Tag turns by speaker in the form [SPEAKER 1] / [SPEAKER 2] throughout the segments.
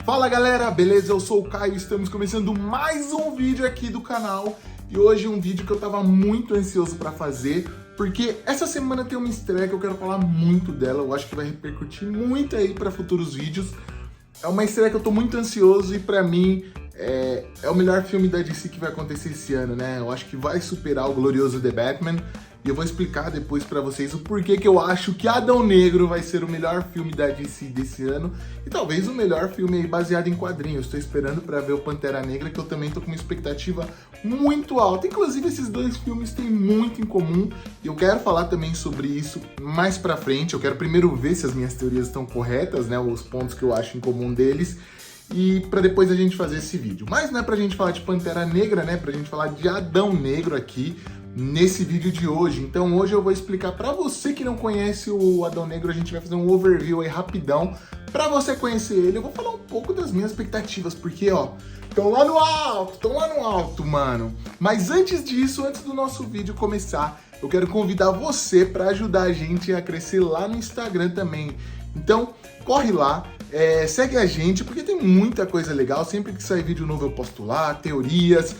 [SPEAKER 1] Fala galera, beleza? Eu sou o Caio e estamos começando mais um vídeo aqui do canal. E hoje um vídeo que eu tava muito ansioso pra fazer, porque essa semana tem uma estreia que eu quero falar muito dela. Eu acho que vai repercutir muito aí pra futuros vídeos. É uma estreia que eu tô muito ansioso e pra mim é o melhor filme da DC que vai acontecer esse ano, né? Eu acho que vai superar o glorioso The Batman. E eu vou explicar depois pra vocês o porquê que eu acho que Adão Negro vai ser o melhor filme da DC desse ano. E talvez o melhor filme aí baseado em quadrinhos. Estou esperando pra ver o Pantera Negra, que eu também tô com uma expectativa muito alta. Inclusive, esses dois filmes têm muito em comum. E eu quero falar também sobre isso mais pra frente. Eu quero primeiro ver se as minhas teorias estão corretas, né? Os pontos que eu acho em comum deles. E pra depois a gente fazer esse vídeo. Mas não é pra gente falar de Pantera Negra, né? Pra gente falar de Adão Negro aqui nesse vídeo de hoje. Então hoje eu vou explicar pra você que não conhece o Adão Negro, a gente vai fazer um overview aí rapidão pra você conhecer ele. Eu vou falar um pouco das minhas expectativas, porque ó, estão lá no alto, mano. Mas antes disso, antes do nosso vídeo começar, eu quero convidar você pra ajudar a gente a crescer lá no Instagram também. Então corre lá, segue a gente, porque tem muita coisa legal. Sempre que sair vídeo novo eu posto lá, teorias,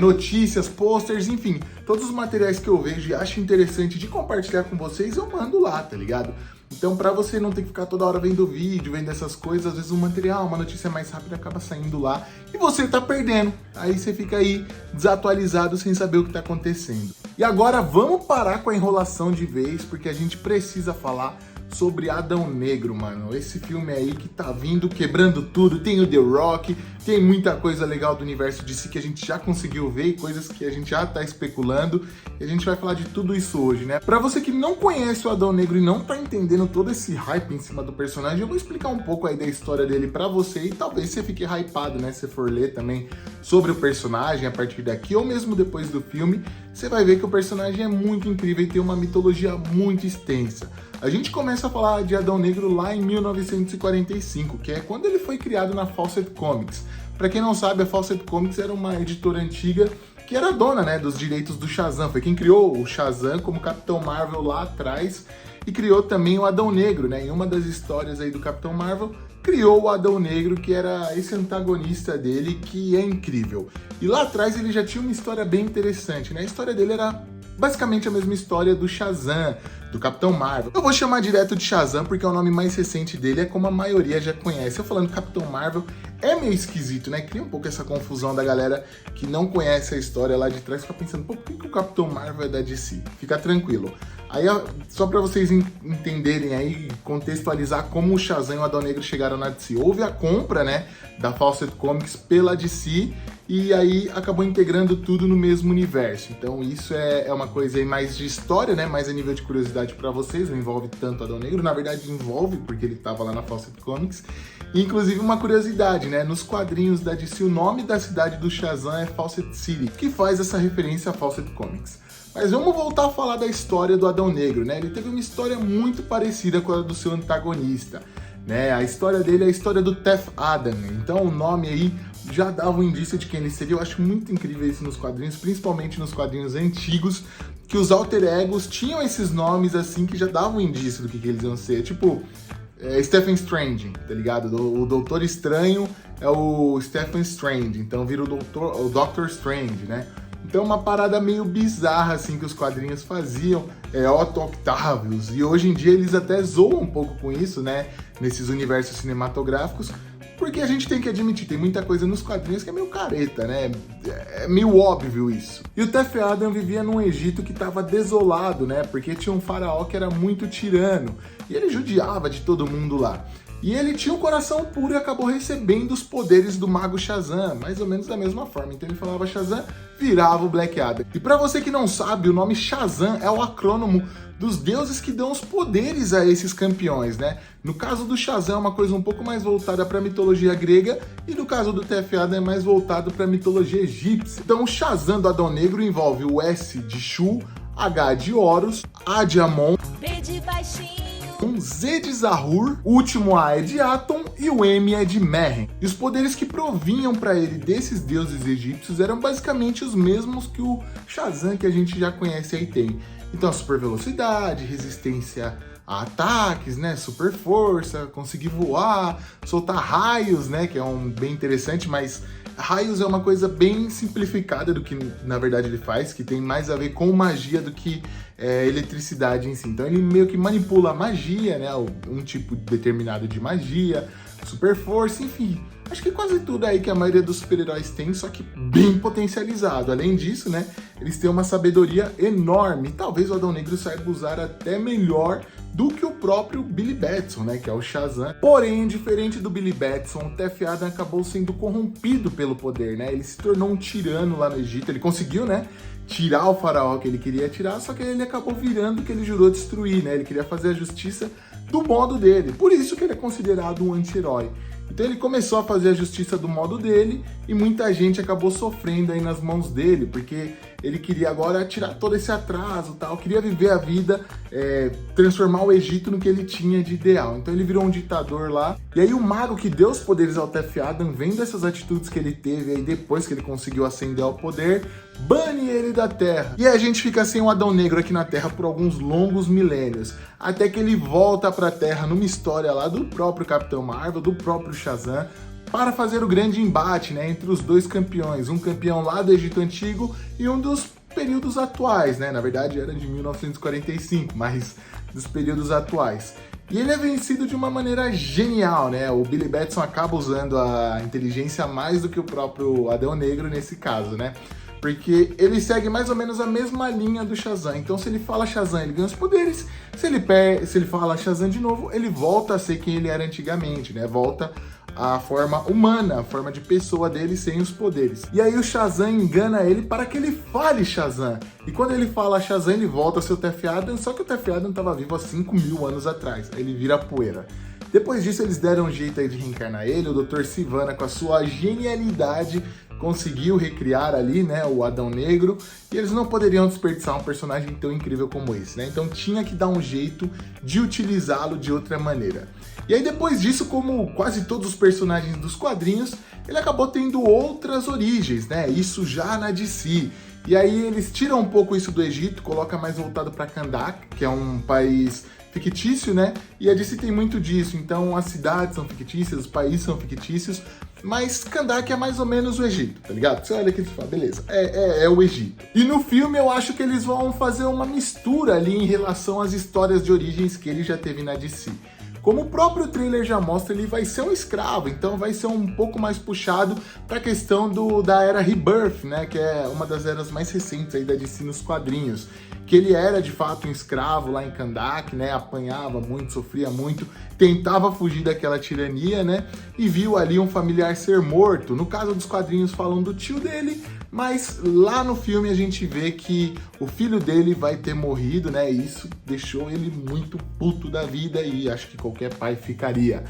[SPEAKER 1] notícias, posters, enfim, todos os materiais que eu vejo e acho interessante de compartilhar com vocês, eu mando lá, tá ligado? Então pra você não ter que ficar toda hora vendo vídeo, vendo essas coisas, às vezes um material, uma notícia mais rápida acaba saindo lá e você tá perdendo. Aí você fica aí desatualizado sem saber o que tá acontecendo. E agora vamos parar com a enrolação de vez, porque a gente precisa falar sobre Adão Negro, mano. Esse filme aí que tá vindo quebrando tudo. Tem o The Rock, tem muita coisa legal do universo DC que a gente já conseguiu ver e coisas que a gente já tá especulando. E a gente vai falar de tudo isso hoje, né? Pra você que não conhece o Adão Negro e não tá entendendo todo esse hype em cima do personagem, eu vou explicar um pouco aí da história dele pra você e talvez você fique hypado, né? Se for ler também sobre o personagem a partir daqui ou mesmo depois do filme, você vai ver que o personagem é muito incrível e tem uma mitologia muito extensa. A gente começa a falar de Adão Negro lá em 1945, que é quando ele foi criado na Fawcett Comics. Para quem não sabe, a Fawcett Comics era uma editora antiga que era dona, né, dos direitos do Shazam. Foi quem criou o Shazam como Capitão Marvel lá atrás e criou também o Adão Negro, né? Em uma das histórias aí do Capitão Marvel, criou o Adão Negro, que era esse antagonista dele, que é incrível. E lá atrás ele já tinha uma história bem interessante, né? A história dele era basicamente a mesma história do Shazam, do Capitão Marvel. Eu vou chamar direto de Shazam porque é o nome mais recente dele, é como a maioria já conhece. Eu falando Capitão Marvel é meio esquisito, né? Cria um pouco essa confusão da galera que não conhece a história lá de trás, fica pensando, pô, por que o Capitão Marvel é da DC? Fica tranquilo. Aí, só pra vocês entenderem aí, contextualizar como o Shazam e o Adão Negro chegaram na DC. Houve a compra, né, da Fawcett Comics pela DC e aí acabou integrando tudo no mesmo universo. Então isso é uma coisa aí mais de história, né, mais a nível de curiosidade pra vocês, não envolve tanto Adão Negro, na verdade envolve, porque ele tava lá na Fawcett Comics. E, inclusive uma curiosidade, né, nos quadrinhos da DC o nome da cidade do Shazam é Fawcett City, que faz essa referência a Fawcett Comics. Mas vamos voltar a falar da história do Adão Negro, né? Ele teve uma história muito parecida com a do seu antagonista, né? A história dele é a história do Teth Adam, então o nome aí já dava um indício de quem ele seria. Eu acho muito incrível isso nos quadrinhos, principalmente nos quadrinhos antigos, que os alter egos tinham esses nomes assim que já davam um indício do que eles iam ser, tipo Stephen Strange, tá ligado? O Doutor Estranho é o Stephen Strange, então vira o Doctor Strange, né? Então uma parada meio bizarra assim que os quadrinhos faziam, Otto Octavius, e hoje em dia eles até zoam um pouco com isso, né, nesses universos cinematográficos, porque a gente tem que admitir, tem muita coisa nos quadrinhos que é meio careta, né, é meio óbvio isso. E o Teth Adam vivia num Egito que estava desolado, né, porque tinha um faraó que era muito tirano, e ele judiava de todo mundo lá. E ele tinha um coração puro e acabou recebendo os poderes do mago Shazam, mais ou menos da mesma forma. Então ele falava Shazam, virava o Black Adam. E pra você que não sabe, o nome Shazam é o acrônimo dos deuses que dão os poderes a esses campeões, né? No caso do Shazam é uma coisa um pouco mais voltada para a mitologia grega e no caso do Teth Adam é mais voltado para a mitologia egípcia. Então o Shazam do Adão Negro envolve o S de Shu, H de Horus, A de Amon,
[SPEAKER 2] B de baixinho,
[SPEAKER 1] Z de Zahur, o último A é de Atom e o M é de Mehen. E os poderes que provinham para ele desses deuses egípcios eram basicamente os mesmos que o Shazam que a gente já conhece aí tem. Então a super velocidade, resistência a ataques, né, super força, conseguir voar, soltar raios, né, que é bem interessante, mas raios é uma coisa bem simplificada do que na verdade ele faz, que tem mais a ver com magia do que eletricidade em si. Então ele meio que manipula a magia, né, um tipo determinado de magia, super força, enfim. Acho que quase tudo aí que a maioria dos super-heróis tem, só que bem potencializado. Além disso, né, eles têm uma sabedoria enorme. Talvez o Adão Negro saiba usar até melhor do que o próprio Billy Batson, né, que é o Shazam. Porém, diferente do Billy Batson, o Tef Adam acabou sendo corrompido pelo poder, né? Ele se tornou um tirano lá no Egito. Ele conseguiu, né, tirar o faraó que ele queria tirar, só que ele acabou virando o que ele jurou destruir, né? Ele queria fazer a justiça do modo dele. Por isso que ele é considerado um anti-herói. Então ele começou a fazer a justiça do modo dele e muita gente acabou sofrendo aí nas mãos dele, porque ele queria agora tirar todo esse atraso, tal, queria viver a vida, transformar o Egito no que ele tinha de ideal. Então ele virou um ditador lá. E aí o mago que deu os poderes ao Tef Adam, vendo essas atitudes que ele teve aí depois que ele conseguiu ascender ao poder, bane ele da Terra. E a gente fica sem o Adão Negro aqui na Terra por alguns longos milênios, até que ele volta pra Terra numa história lá do próprio Capitão Marvel, do próprio Shazam, para fazer o grande embate, né, entre os dois campeões, um campeão lá do Egito Antigo e um dos períodos atuais, né, na verdade era de 1945, mas dos períodos atuais. E ele é vencido de uma maneira genial, né, o Billy Batson acaba usando a inteligência mais do que o próprio Adão Negro nesse caso, né, porque ele segue mais ou menos a mesma linha do Shazam. Então se ele fala Shazam, ele ganha os poderes, se ele fala Shazam de novo, ele volta a ser quem ele era antigamente, né, volta a forma humana, a forma de pessoa dele sem os poderes. E aí o Shazam engana ele para que ele fale Shazam. E quando ele fala Shazam, ele volta a ser o Tef Adam, só que o Tef Adam estava vivo há 5.000 anos atrás. Aí ele vira poeira. Depois disso, eles deram um jeito aí de reencarnar ele. O Dr. Sivana, com a sua genialidade, conseguiu recriar ali, né, o Adão Negro, e eles não poderiam desperdiçar um personagem tão incrível como esse, né? Então tinha que dar um jeito de utilizá-lo de outra maneira. E aí depois disso, como quase todos os personagens dos quadrinhos, ele acabou tendo outras origens, né? Isso já na DC. E aí eles tiram um pouco isso do Egito, coloca mais voltado para Kahndaq, que é um país fictício, né? E a DC tem muito disso, então as cidades são fictícias, os países são fictícios, mas Kahndaq é mais ou menos o Egito, tá ligado? Você olha aqui e fala, beleza, é o Egito. E no filme eu acho que eles vão fazer uma mistura ali em relação às histórias de origens que ele já teve na DC. Como o próprio trailer já mostra, ele vai ser um escravo, então vai ser um pouco mais puxado para a questão da era Rebirth, né, que é uma das eras mais recentes aí da DC nos quadrinhos, que ele era de fato um escravo lá em Kahndaq, né, apanhava muito, sofria muito, tentava fugir daquela tirania, né, e viu ali um familiar ser morto. No caso dos quadrinhos falam do tio dele, mas lá no filme a gente vê que o filho dele vai ter morrido, né, e isso deixou ele muito puto da vida e acho que qualquer pai ficaria.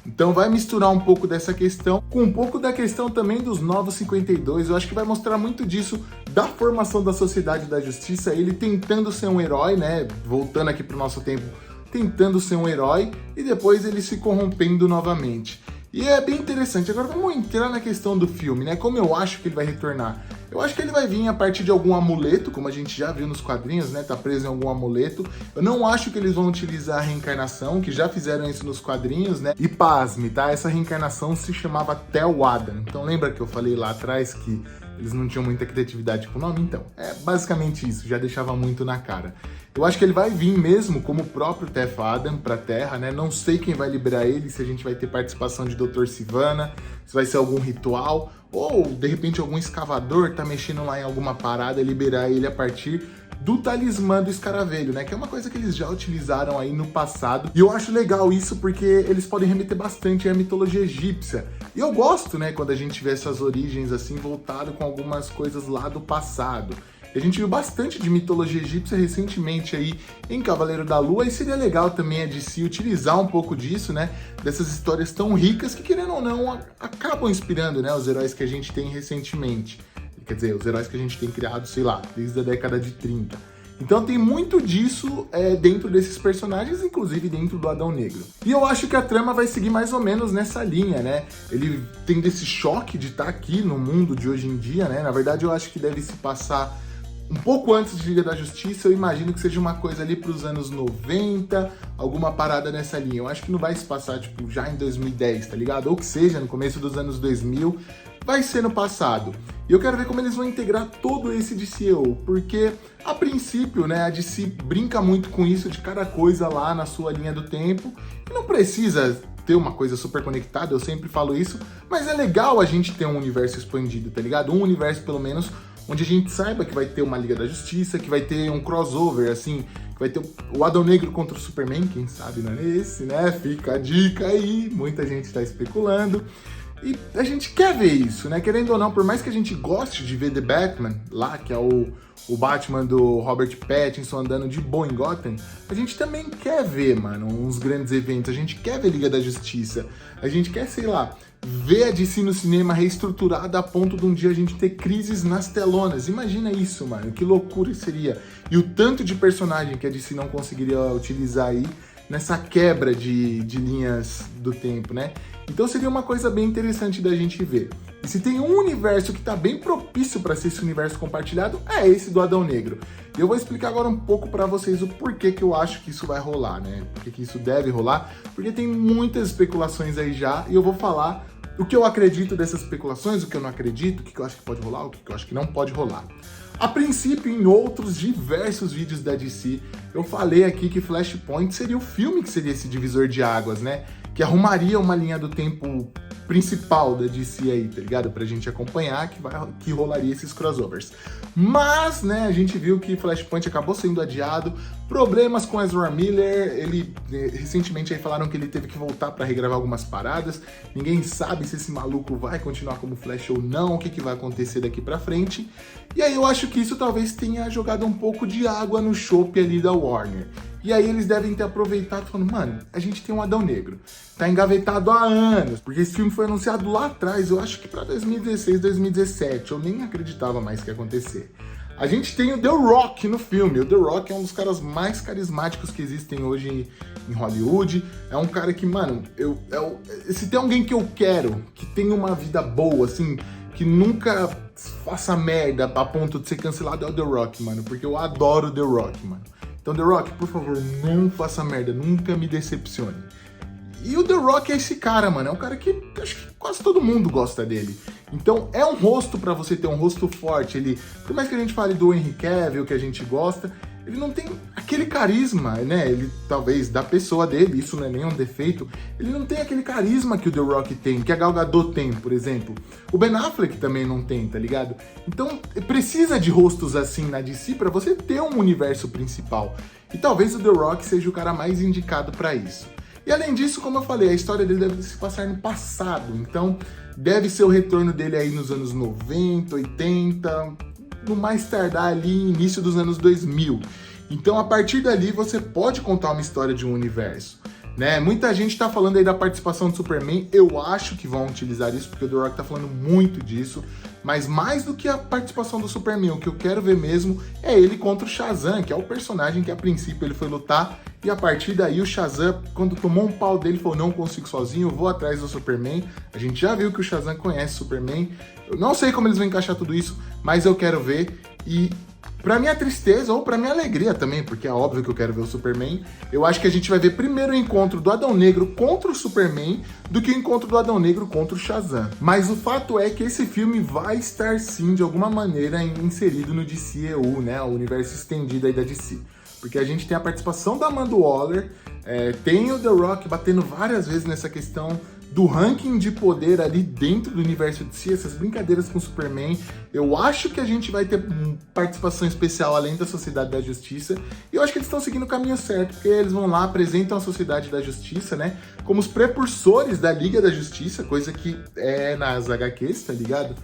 [SPEAKER 1] Então vai misturar um pouco dessa questão com um pouco da questão também dos Novos 52. Eu acho que vai mostrar muito disso da formação da Sociedade da Justiça, ele tentando ser um herói, né, voltando aqui pro nosso tempo, tentando ser um herói e depois ele se corrompendo novamente. E é bem interessante. Agora vamos entrar na questão do filme, né? Como eu acho que ele vai retornar? Eu acho que ele vai vir a partir de algum amuleto, como a gente já viu nos quadrinhos, né? Tá preso em algum amuleto. Eu não acho que eles vão utilizar a reencarnação, que já fizeram isso nos quadrinhos, né? E pasme, tá? Essa reencarnação se chamava Tel Adam. Então lembra que eu falei lá atrás que eles não tinham muita criatividade com o nome? Então, é basicamente isso, já deixava muito na cara. Eu acho que ele vai vir mesmo como o próprio Tef Adam pra Terra, né? Não sei quem vai liberar ele, se a gente vai ter participação de Dr. Sivana, se vai ser algum ritual, ou de repente algum escavador tá mexendo lá em alguma parada e liberar ele a partir do talismã do escaravelho, né? Que é uma coisa que eles já utilizaram aí no passado. E eu acho legal isso porque eles podem remeter bastante à mitologia egípcia. E eu gosto, né, quando a gente vê essas origens assim, voltado com algumas coisas lá do passado. A gente viu bastante de mitologia egípcia recentemente aí em Cavaleiro da Lua, e seria legal também a DC utilizar um pouco disso, né? Dessas histórias tão ricas que, querendo ou não, acabam inspirando, né, os heróis que a gente tem recentemente. Quer dizer, os heróis que a gente tem criado, sei lá, desde a década de 30. Então tem muito disso dentro desses personagens, inclusive dentro do Adão Negro. E eu acho que a trama vai seguir mais ou menos nessa linha, né? Ele tem desse choque de estar aqui no mundo de hoje em dia, né? Na verdade, eu acho que deve se passar um pouco antes de Liga da Justiça, eu imagino que seja uma coisa ali pros anos 90, alguma parada nessa linha. Eu acho que não vai se passar, tipo, já em 2010, tá ligado? Ou que seja, no começo dos anos 2000, vai ser no passado. E eu quero ver como eles vão integrar todo esse DCEU, porque, a princípio, né, a DC brinca muito com isso de cada coisa lá na sua linha do tempo, e não precisa ter uma coisa super conectada, eu sempre falo isso, mas é legal a gente ter um universo expandido, tá ligado? Um universo, pelo menos, onde a gente saiba que vai ter uma Liga da Justiça, que vai ter um crossover, assim, que vai ter o Adão Negro contra o Superman, quem sabe não é esse, né? Fica a dica aí, muita gente tá especulando. E a gente quer ver isso, né? Querendo ou não, por mais que a gente goste de ver The Batman, lá, que é o Batman do Robert Pattinson andando de boa em Gotham, a gente também quer ver, mano, uns grandes eventos. A gente quer ver Liga da Justiça. A gente quer, sei lá, ver a DC no cinema reestruturada a ponto de um dia a gente ter crises nas telonas. Imagina isso, mano, que loucura seria. E o tanto de personagem que a DC não conseguiria utilizar aí nessa quebra de linhas do tempo, né? Então seria uma coisa bem interessante da gente ver. E se tem um universo que tá bem propício para ser esse universo compartilhado, é esse do Adão Negro. E eu vou explicar agora um pouco para vocês o porquê que eu acho que isso vai rolar, né? Porquê que isso deve rolar, porque tem muitas especulações aí já, e eu vou falar o que eu acredito dessas especulações, o que eu não acredito, o que eu acho que pode rolar, o que eu acho que não pode rolar. A princípio, em outros diversos vídeos da DC, eu falei aqui que Flashpoint seria o filme que seria esse divisor de águas, né? Que arrumaria uma linha do tempo principal da DC aí, tá ligado? Pra gente acompanhar que rolaria esses crossovers. Mas, né, a gente viu que Flashpoint acabou sendo adiado, problemas com Ezra Miller, ele recentemente aí falaram que ele teve que voltar pra regravar algumas paradas, ninguém sabe se esse maluco vai continuar como Flash ou não, o que vai acontecer daqui pra frente, e aí eu acho que isso talvez tenha jogado um pouco de água no chope ali da Warner. E aí eles devem ter aproveitado falando, mano, a gente tem um Adão Negro, tá engavetado há anos, porque esse filme foi anunciado lá atrás, eu acho que pra 2016, 2017, eu nem acreditava mais que ia acontecer. A gente tem o The Rock no filme, o The Rock é um dos caras mais carismáticos que existem hoje em Hollywood, é um cara que, mano, se tem alguém que eu quero, que tenha uma vida boa, assim, que nunca faça merda a ponto de ser cancelado, é o The Rock, mano, porque eu adoro o The Rock, mano. Então, The Rock, por favor, não faça merda, nunca me decepcione. E o The Rock é esse cara, mano, é um cara que acho que quase todo mundo gosta dele. Então, é um rosto pra você ter um rosto forte. Ele, por mais que a gente fale do Henry Cavill, que a gente gosta, ele não tem aquele carisma, né? Ele, talvez, da pessoa dele, isso não é nenhum defeito, ele não tem aquele carisma que o The Rock tem, que a Gal Gadot tem, por exemplo. O Ben Affleck também não tem, tá ligado? Então, precisa de rostos assim na DC pra você ter um universo principal. E talvez o The Rock seja o cara mais indicado pra isso. E além disso, como eu falei, a história dele deve se passar no passado, então deve ser o retorno dele aí nos anos 90, 80, no mais tardar ali, início dos anos 2000. Então, a partir dali, você pode contar uma história de um universo, né? Muita gente tá falando aí da participação do Superman, eu acho que vão utilizar isso, porque o The Rock tá falando muito disso, mas mais do que a participação do Superman, o que eu quero ver mesmo é ele contra o Shazam, que é o personagem que a princípio ele foi lutar, e a partir daí o Shazam, quando tomou um pau dele, falou, não consigo sozinho, eu vou atrás do Superman. A gente já viu que o Shazam conhece o Superman, eu não sei como eles vão encaixar tudo isso, mas eu quero ver, e pra minha tristeza, ou pra minha alegria também, porque é óbvio que eu quero ver o Superman, eu acho que a gente vai ver primeiro o encontro do Adão Negro contra o Superman do que o encontro do Adão Negro contra o Shazam. Mas o fato é que esse filme vai estar sim, de alguma maneira, inserido no DCEU, né, o universo estendido aí da DC. Porque a gente tem a participação da Amanda Waller, tem o The Rock batendo várias vezes nessa questão do ranking de poder ali dentro do universo de si, essas brincadeiras com o Superman. Eu acho que a gente vai ter participação especial além da Sociedade da Justiça, e eu acho que eles estão seguindo o caminho certo, porque eles vão lá, apresentam a Sociedade da Justiça, né, como os precursores da Liga da Justiça, coisa que é nas HQs, tá ligado?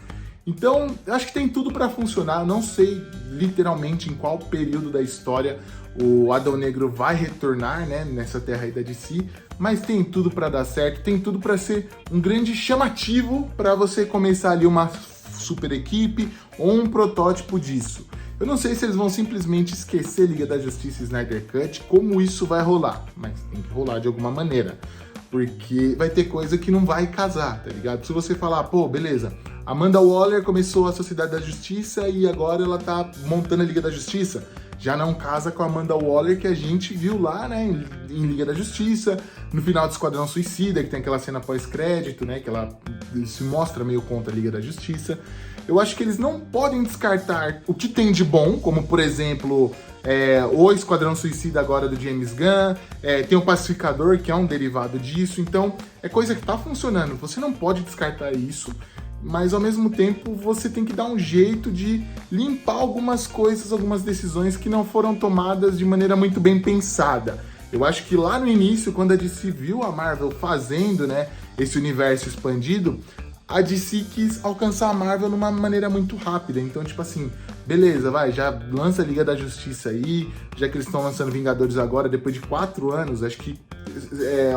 [SPEAKER 1] Então, eu acho que tem tudo pra funcionar, eu não sei literalmente em qual período da história o Adão Negro vai retornar, né, nessa terra aí da DC, mas tem tudo pra dar certo, tem tudo pra ser um grande chamativo pra você começar ali uma super equipe ou um protótipo disso. Eu não sei se eles vão simplesmente esquecer Liga da Justiça e Snyder Cut, como isso vai rolar, mas tem que rolar de alguma maneira. Porque vai ter coisa que não vai casar, tá ligado? Se você falar, pô, beleza, Amanda Waller começou a Sociedade da Justiça e agora ela tá montando a Liga da Justiça. Já não casa com a Amanda Waller que a gente viu lá, né, em Liga da Justiça, no final do Esquadrão Suicida, que tem aquela cena pós-crédito, né, que ela se mostra meio contra a Liga da Justiça. Eu acho que eles não podem descartar o que tem de bom, como, por exemplo, o Esquadrão Suicida agora do James Gunn, tem o Pacificador, que é um derivado disso, então é coisa que tá funcionando. Você não pode descartar isso, mas ao mesmo tempo você tem que dar um jeito de limpar algumas coisas, algumas decisões que não foram tomadas de maneira muito bem pensada. Eu acho que lá no início, quando a DC viu a Marvel fazendo, né, esse universo expandido, a DC quis alcançar a Marvel numa maneira muito rápida. Então, tipo assim, beleza, vai, já lança a Liga da Justiça aí, já que eles estão lançando Vingadores agora, depois de 4 anos, acho que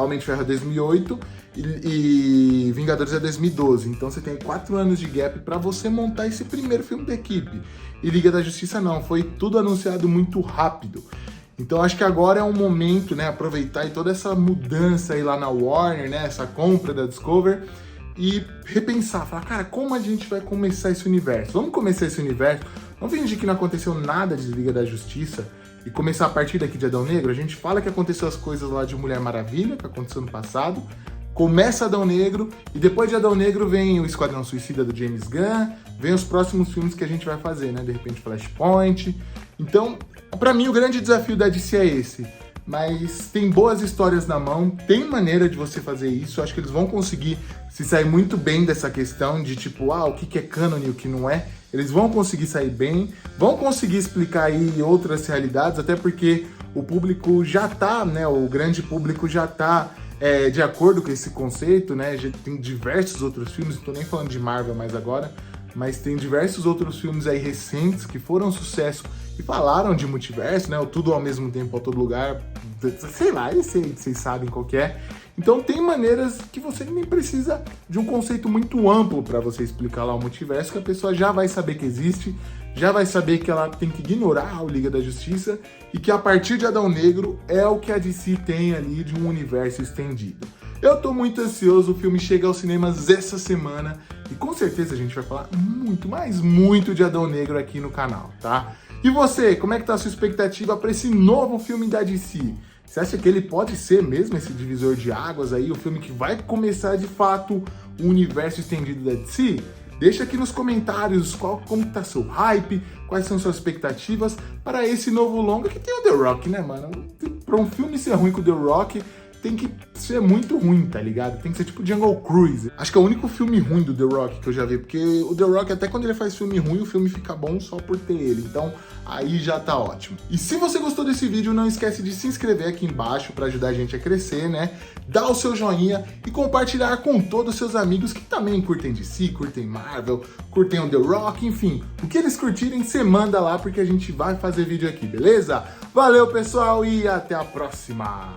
[SPEAKER 1] Homem de Ferro é 2008 e Vingadores é 2012. Então você tem 4 anos de gap pra você montar esse primeiro filme da equipe. E Liga da Justiça não, foi tudo anunciado muito rápido. Então acho que agora é um momento, né, aproveitar e toda essa mudança aí lá na Warner, né, essa compra da Discovery, e repensar, falar, cara, como a gente vai começar esse universo? Vamos começar esse universo, vamos fingir que não aconteceu nada de Liga da Justiça e começar a partir daqui de Adão Negro. A gente fala que aconteceu as coisas lá de Mulher Maravilha, que aconteceu no passado, começa Adão Negro, e depois de Adão Negro vem o Esquadrão Suicida do James Gunn, vem os próximos filmes que a gente vai fazer, né? De repente Flashpoint. Então, pra mim, o grande desafio da DC é esse. Mas tem boas histórias na mão, tem maneira de você fazer isso. Acho que eles vão conseguir se sair muito bem dessa questão de tipo, o que é canon e o que não é. Eles vão conseguir sair bem, vão conseguir explicar aí outras realidades, até porque o público já tá, né, o grande público já tá de acordo com esse conceito, né? Já tem diversos outros filmes, não tô nem falando de Marvel mais agora, mas tem diversos outros filmes aí recentes que foram sucesso e falaram de multiverso, né? O Tudo ao Mesmo Tempo, a Todo Lugar, sei lá, vocês sabem qual que é. Então tem maneiras que você nem precisa de um conceito muito amplo para você explicar lá o multiverso, que a pessoa já vai saber que existe, já vai saber que ela tem que ignorar o Liga da Justiça e que a partir de Adão Negro é o que a DC tem ali de um universo estendido. Eu tô muito ansioso, o filme chega aos cinemas essa semana e com certeza a gente vai falar muito, mas muito de Adão Negro aqui no canal, tá? E você, como é que tá a sua expectativa para esse novo filme da DC? Você acha que ele pode ser mesmo esse divisor de águas aí, o filme que vai começar de fato o universo estendido da DC? Deixa aqui nos comentários como tá seu hype, quais são suas expectativas para esse novo longa que tem o The Rock, né, mano? Para um filme ser ruim com o The Rock, tem que ser muito ruim, tá ligado? Tem que ser tipo Jungle Cruise. Acho que é o único filme ruim do The Rock que eu já vi, porque o The Rock, até quando ele faz filme ruim, o filme fica bom só por ter ele. Então, aí já tá ótimo. E se você gostou desse vídeo, não esquece de se inscrever aqui embaixo pra ajudar a gente a crescer, né? Dá o seu joinha e compartilhar com todos os seus amigos que também curtem DC, curtem Marvel, curtem o The Rock, enfim. O que eles curtirem, você manda lá, porque a gente vai fazer vídeo aqui, beleza? Valeu, pessoal, e até a próxima!